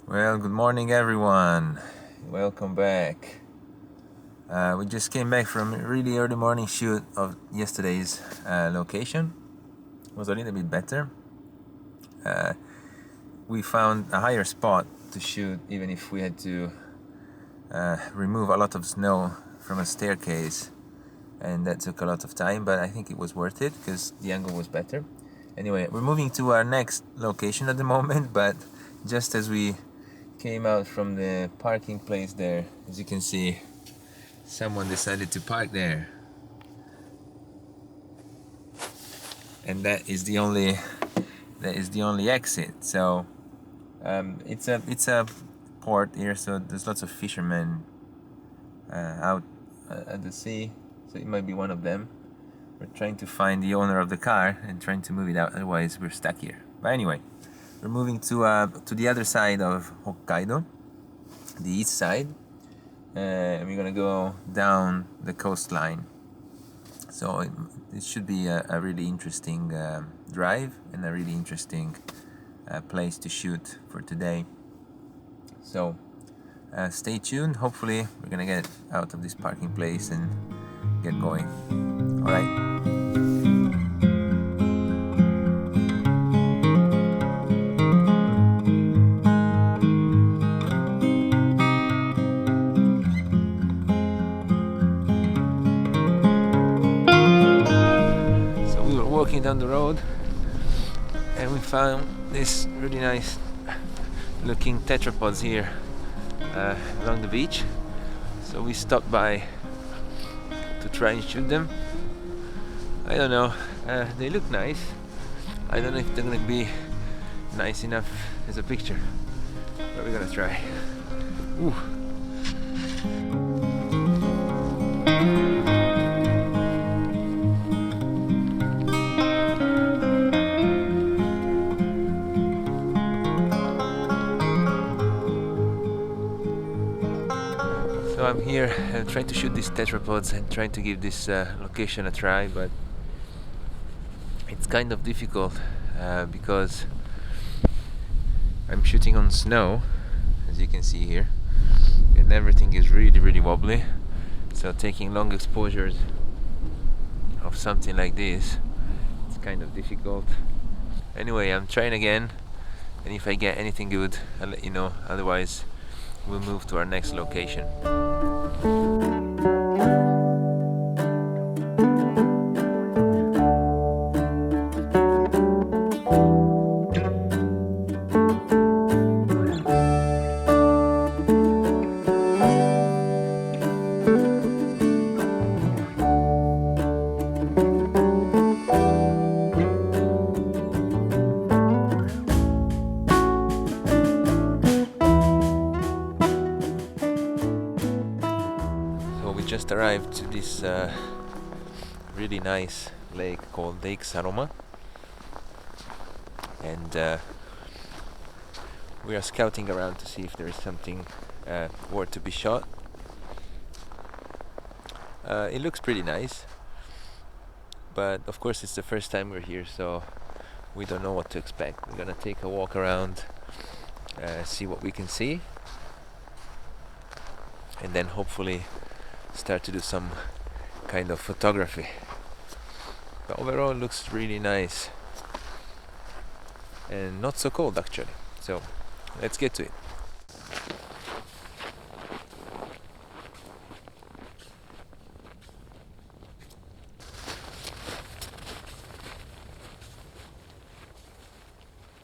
Well, good morning, everyone. Welcome back. We just came back from a really early morning shoot of yesterday's location. It was a little bit better. We found a higher spot to shoot, even if we had to remove a lot of snow from a staircase, and that took a lot of time, but I think it was worth it because the angle was better. Anyway, we're moving to our next location at the moment, but just as we came out from the parking place there, as you can see, someone decided to park there, and that is the only exit. So it's a port here, so there's lots of fishermen out at the sea, so it might be one of them. We're trying to find the owner of the car and trying to move it out, otherwise we're stuck here. But anyway, we're moving to the other side of Hokkaido, the east side, and we're gonna go down the coastline. So it should be a really interesting drive and a really interesting place to shoot for today. So stay tuned. Hopefully we're gonna get out of this parking place and get going. All right. So we were walking down the road and we found this really nice looking tetrapods here along the beach. So we stopped by to try and shoot them. I don't know, they look nice. I don't know if they're gonna be nice enough as a picture, but we're gonna try. Ooh. So I'm here trying to shoot these tetrapods and trying to give this location a try, but it's kind of difficult because I'm shooting on snow, as you can see here, and everything is really wobbly. So taking long exposures of something like this, it's kind of difficult. Anyway, I'm trying again, and if I get anything good, I'll let you know. Otherwise, we'll move to our next location. We just arrived to this really nice lake called Lake Saroma, and we are scouting around to see if there is something worth to be shot. It looks pretty nice, but of course it's the first time we're here, so we don't know what to expect. We're gonna take a walk around, see what we can see, and then hopefully start to do some kind of photography. But overall it looks really nice and not so cold actually. So let's get to it.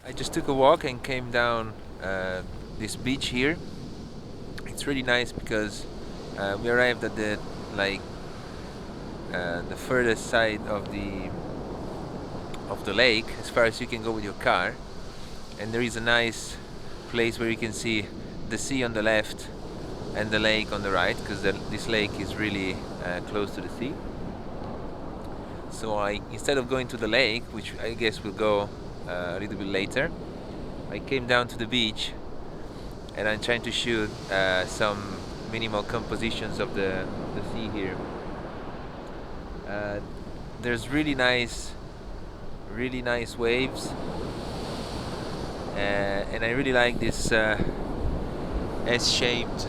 I just took a walk and came down this beach here. It's really nice because we arrived at the the furthest side of the lake, as far as you can go with your car, and there is a nice place where you can see the sea on the left and the lake on the right, because this lake is really close to the sea. So instead of going to the lake, which I guess will go a little bit later, I came down to the beach and I'm trying to shoot some minimal compositions of the sea here. There's really nice waves, and I really like this S-shaped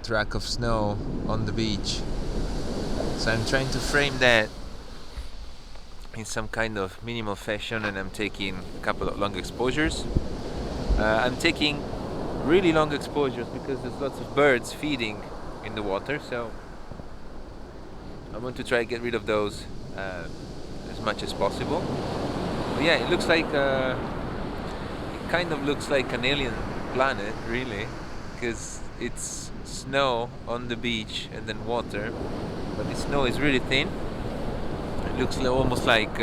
track of snow on the beach. So I'm trying to frame that in some kind of minimal fashion, and I'm taking a couple of long exposures. I'm taking really long exposures because there's lots of birds feeding in the water, so I want to try to get rid of those as much as possible. But yeah, it looks like it kind of looks like an alien planet, really, because it's snow on the beach and then water, but the snow is really thin. It looks almost like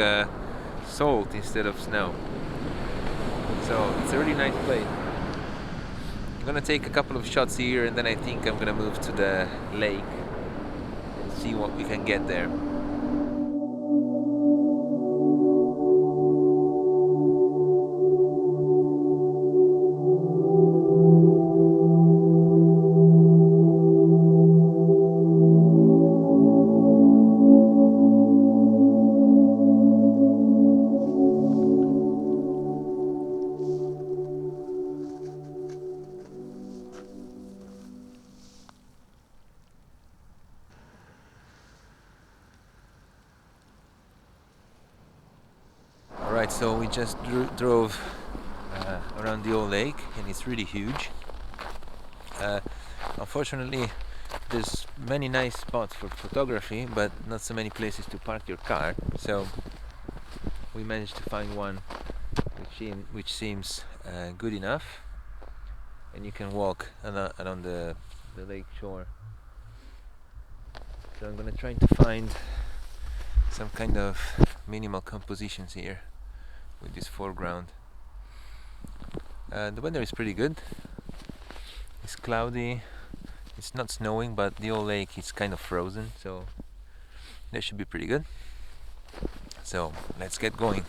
salt instead of snow. So it's a really nice place. I'm gonna take a couple of shots here, and then I think I'm gonna move to the lake and see what we can get there. Alright, so we just drove around the old lake, and it's really huge. Unfortunately, there's many nice spots for photography, but not so many places to park your car. So we managed to find one which seems good enough, and you can walk along the lake shore. So I'm gonna try to find some kind of minimal compositions here with this foreground. The weather is pretty good. It's cloudy. It's not snowing, but the old lake is kind of frozen, so that should be pretty good. So let's get going.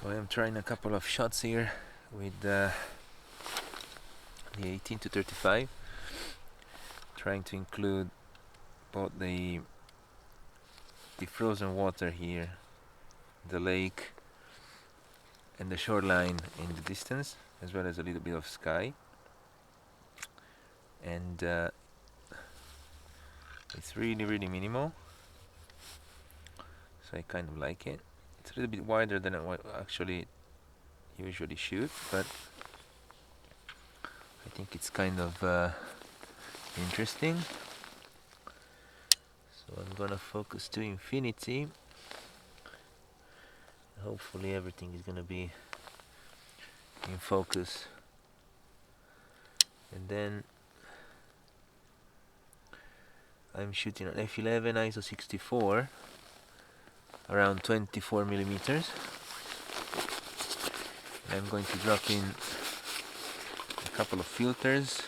So I am trying a couple of shots here with the 18 to 35, trying to include both the frozen water here, the lake, and the shoreline in the distance, as well as a little bit of sky. And it's really minimal, so I kind of like it. It's a little bit wider than I actually usually shoot, but I think it's kind of interesting. So I'm gonna focus to infinity. Hopefully everything is gonna be in focus. And then I'm shooting at f11 ISO 64 around 24 millimeters. And I'm going to drop in a couple of filters,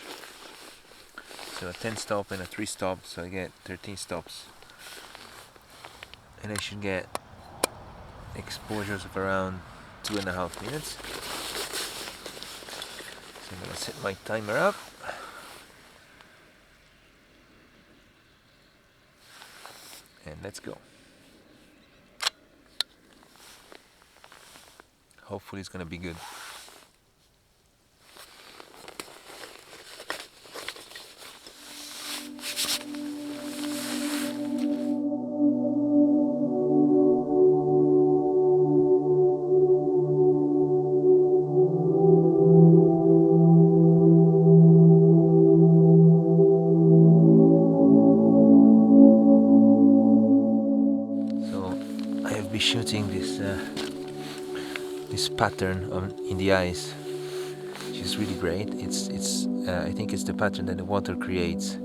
so a 10 stop and a 3 stop, so I get 13 stops, and I should get exposures of around 2.5 minutes. So I'm gonna set my timer up. And let's go. Hopefully it's gonna be good. Shooting this pattern in the ice, which is is really great. It's I think it's the pattern that the water creates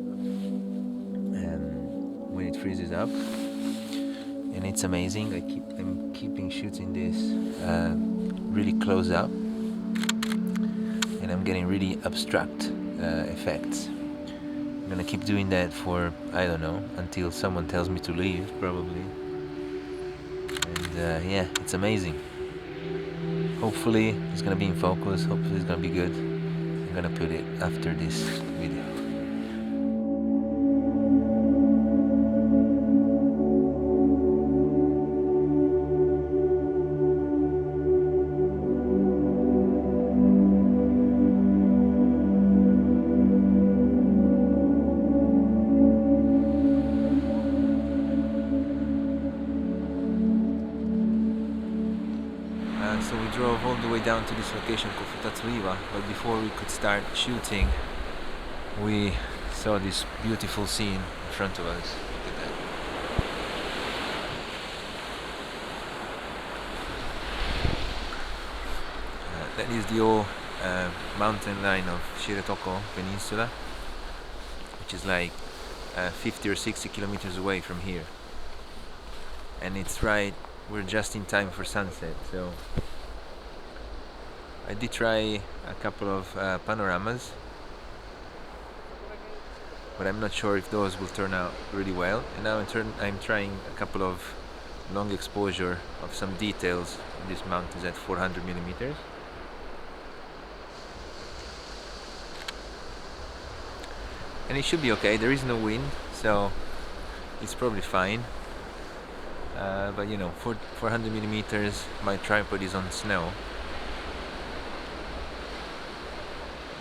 when it freezes up, and it's amazing. I'm keeping shooting this really close up, and I'm getting really abstract effects. I'm gonna keep doing that for, I don't know, until someone tells me to leave, probably. And yeah, it's amazing. Hopefully it's gonna be in focus, hopefully it's gonna be good. I'm gonna put it after this video. So we drove all the way down to this location called Futatsuiwa, but before we could start shooting, we saw this beautiful scene in front of us. Look at that. That is the old mountain line of Shiretoko Peninsula, which is like 50 or 60 kilometers away from here. And it's right, we're just in time for sunset, so I did try a couple of panoramas, but I'm not sure if those will turn out really well. And now I'm trying a couple of long exposure of some details in these mountains at 400 millimeters. And it should be okay. There is no wind, so it's probably fine. But you know, 400 millimeters, my tripod is on snow.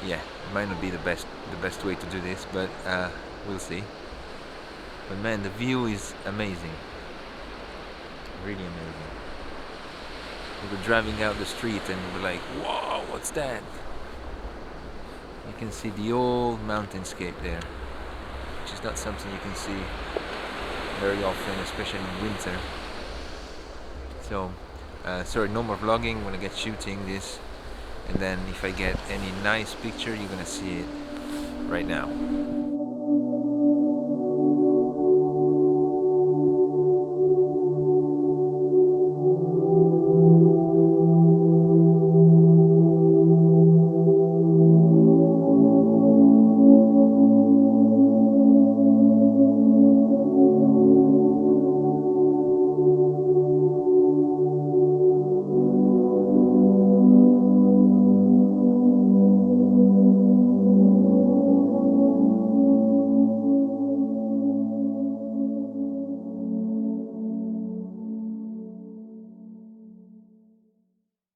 Yeah, it might not be the best way to do this, but we'll see. But man, the view is amazing, really amazing. We were driving out the street and we were like, whoa, what's that? You can see the old mountainscape there, which is not something you can see very often, especially in winter. So sorry, no more vlogging. I'm gonna get shooting this, and then if I get any nice picture, you're gonna see it right now.